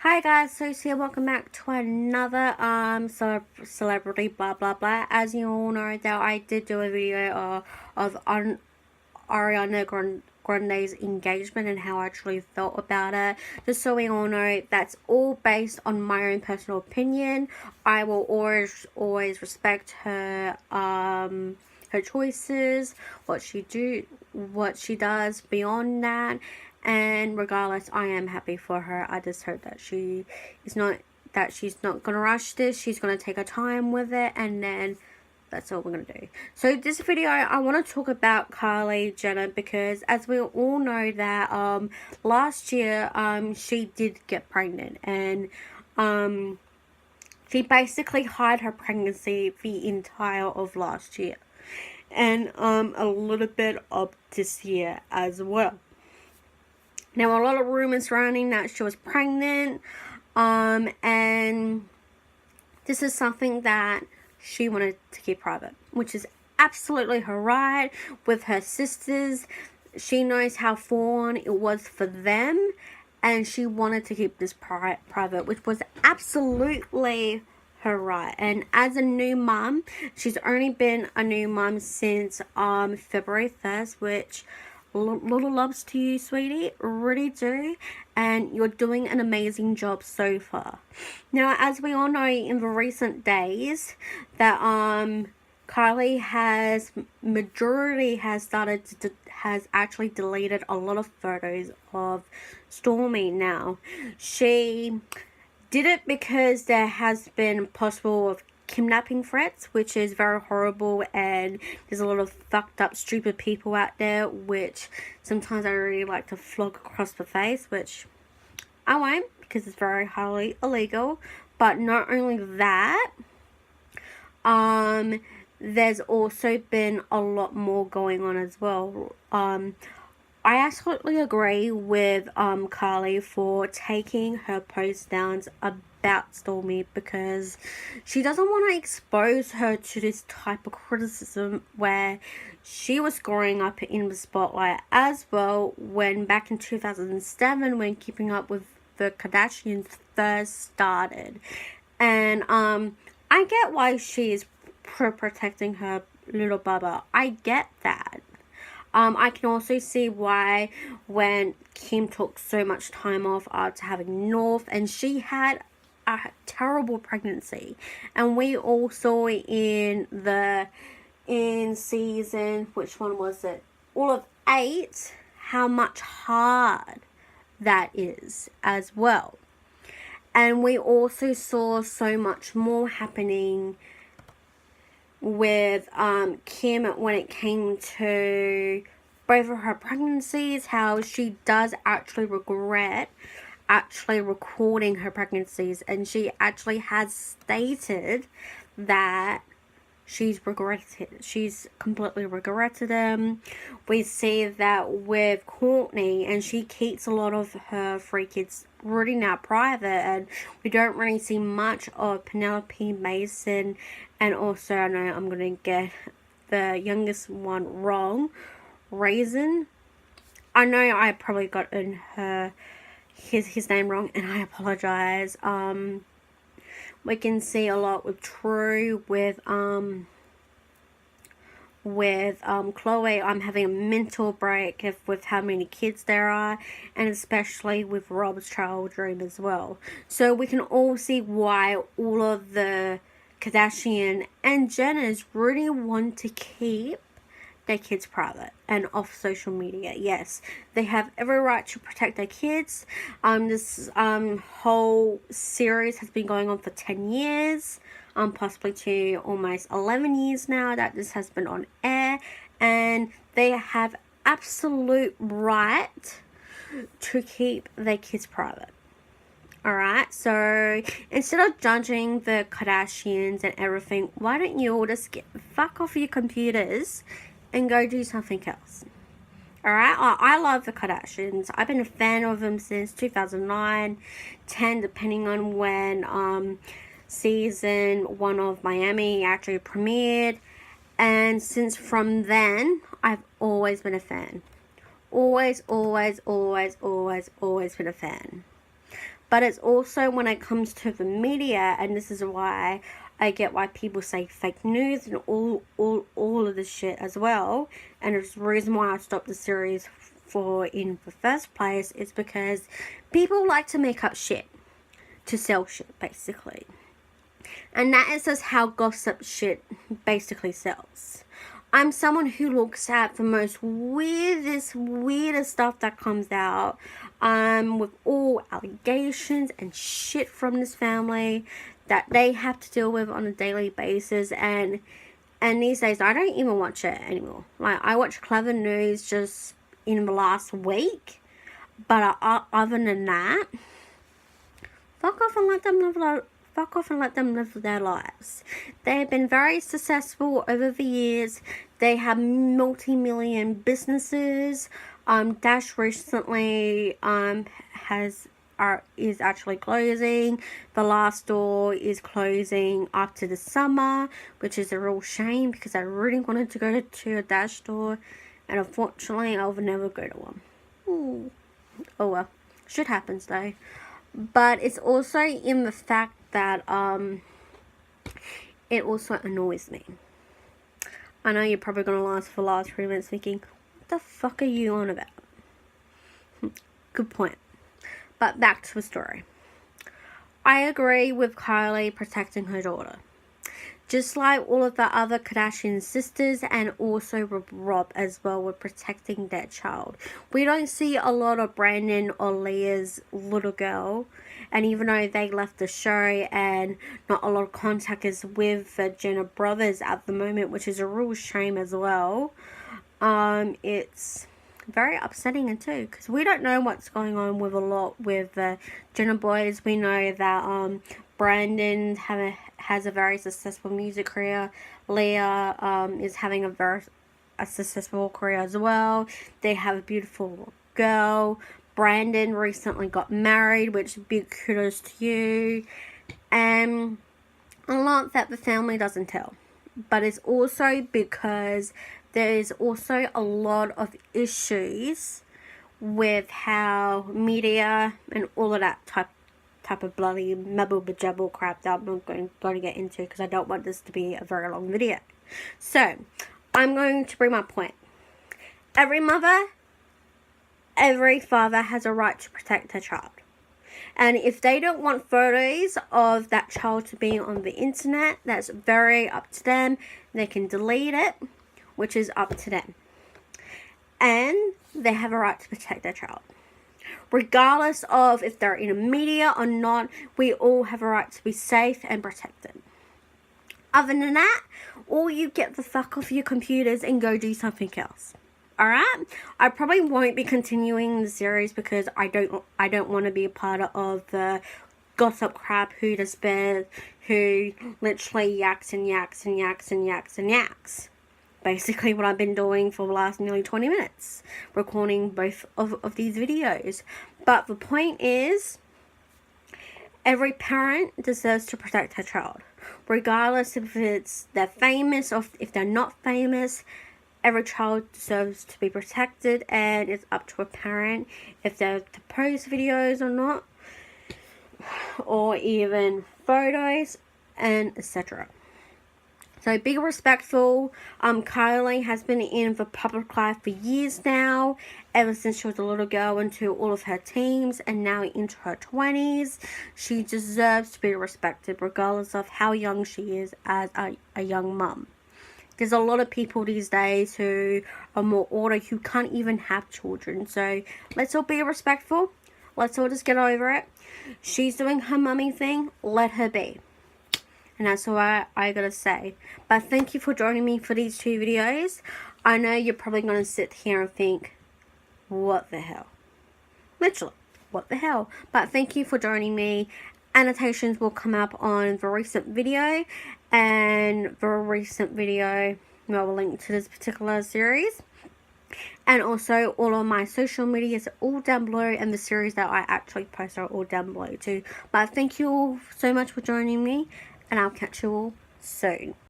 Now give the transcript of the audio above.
Hi guys, Sophs here. Welcome back to another celebrity blah blah blah. As you all know, that I did do a video of Ariana Grande's engagement and how I actually felt about it. Just so we all know, that's all based on my own personal opinion. I will always respect her her choices, what she does beyond that. And regardless, I am happy for her. I just hope that she's not gonna rush this. She's gonna take her time with it, and then that's all we're gonna do. So this video, I want to talk about Kylie Jenner, because as we all know that last year she did get pregnant, and she basically hid her pregnancy the entire of last year, and a little bit of this year as well. Now, a lot of rumors surrounding that she was pregnant, and this is something that she wanted to keep private, which is absolutely her right. With her sisters, she knows how foreign it was for them, and she wanted to keep this private, which was absolutely her right. And as a new mum, she's only been a new mum since February 1st, which little loves to you, sweetie, really do, and you're doing an amazing job so far. Now, as we all know, in the recent days that Kylie has actually deleted a lot of photos of Stormi. Now, she did it because there has been possible of kidnapping threats, which is very horrible, and there's a lot of fucked up stupid people out there, which sometimes I really like to flog across the face, which I won't, because it's very highly illegal. But not only that, there's also been a lot more going on as well. I absolutely agree with Kylie for taking her post downs about Stormi, because she doesn't want to expose her to this type of criticism where she was growing up in the spotlight as well, when back in 2007, when Keeping Up with the Kardashians first started. And I get why she is protecting her little bubba. I get that. I can also see why when Kim took so much time off after having North, and she had a terrible pregnancy, and we all saw in season, which one was it, all of 8, how much hard that is as well. And we also saw so much more happening with Kim when it came to both of her pregnancies, how she does actually regret actually recording her pregnancies, and she actually has stated that she's completely regretted them. We see that with Courtney, and she keeps a lot of her 3 kids really now private, and we don't really see much of Penelope, Mason, and also, I know I'm gonna get the youngest one wrong, Raisin. I know I probably got his name wrong, and I apologize. We can see a lot with True, with Chloe. I'm having a mental break with how many kids there are, and especially with Rob's child dream as well. So we can all see why all of the Kardashian and Jenners really want to keep their kids private and off social media. Yes, they have every right to protect their kids. This whole series has been going on for 10 years, possibly to almost 11 years now that this has been on air, and they have absolute right to keep their kids private. Alright, so instead of judging the Kardashians and everything, why don't you all just fuck off your computers and go do something else? Alright, I love the Kardashians. I've been a fan of them since 2009, 10, depending on when season 1 of Miami actually premiered. And since from then, I've always been a fan. Always been a fan. But it's also when it comes to the media, and this is why I get why people say fake news and all of this shit as well. And it's the reason why I stopped the series for in the first place is because people like to make up shit to sell shit, basically. And that is just how gossip shit basically sells. I'm someone who looks at the most weirdest stuff that comes out, with all allegations and shit from this family that they have to deal with on a daily basis. And these days, I don't even watch it anymore. Like, I watch Clever News just in the last week. But other than that, fuck off and let them live their lives. They have been very successful over the years. They have multi-million businesses. Dash recently is actually closing. The last store is closing after the summer, which is a real shame because I really wanted to go to a Dash store, and unfortunately I'll never go to one. Ooh. Oh well, shit happens though. But it's also in the fact that it also annoys me. I know you're probably going to last for the last 3 minutes thinking, what the fuck are you on about? Good point. But back to the story. I agree with Kylie protecting her daughter. Just like all of the other Kardashian sisters, and also with Rob as well, with protecting their child. We don't see a lot of Brandon or Leah's little girl, and even though they left the show and not a lot of contact is with the Jenner brothers at the moment, which is a real shame as well. It's very upsetting too, because we don't know what's going on with a lot with the Jenner boys. We know that Brandon has a very successful music career. Leah is having a successful career as well. They have a beautiful girl. Brandon recently got married, which big kudos to you. And a lot that the family doesn't tell. But it's also because there is also a lot of issues with how media and all of that type of bloody mabble crap that I'm not going to get into, because I don't want this to be a very long video. So, I'm going to bring my point. Every mother, every father has a right to protect their child. And if they don't want photos of that child to be on the internet, that's very up to them. They can delete it, which is up to them. And they have a right to protect their child. Regardless of if they're in the media or not, we all have a right to be safe and protected. Other than that, all you get the fuck off your computers and go do something else. Alright? I probably won't be continuing the series because I don't want to be a part of the gossip crap who literally yaks and yaks and yaks and yaks and yaks. Basically what I've been doing for the last nearly 20 minutes, recording both of these videos. But the point is, every parent deserves to protect their child, regardless if they're famous or if they're not famous. Every child deserves to be protected, and it's up to a parent if they're to post videos or not, or even photos, and etc. So be respectful. Kylie has been in the public life for years now, ever since she was a little girl into all of her teens and now into her 20s. She deserves to be respected regardless of how young she is as a young mum. There's a lot of people these days who are more older who can't even have children. So let's all be respectful. Let's all just get over it. She's doing her mummy thing. Let her be. And that's all I gotta say. But thank you for joining me for these 2 videos. I know you're probably gonna sit here and think, what the hell? Literally, what the hell? But thank you for joining me. Annotations will come up on the recent video, and the recent video will link to this particular series. And also all of my social medias are all down below, and the series that I actually post are all down below too. But thank you all so much for joining me, and I'll catch you all soon.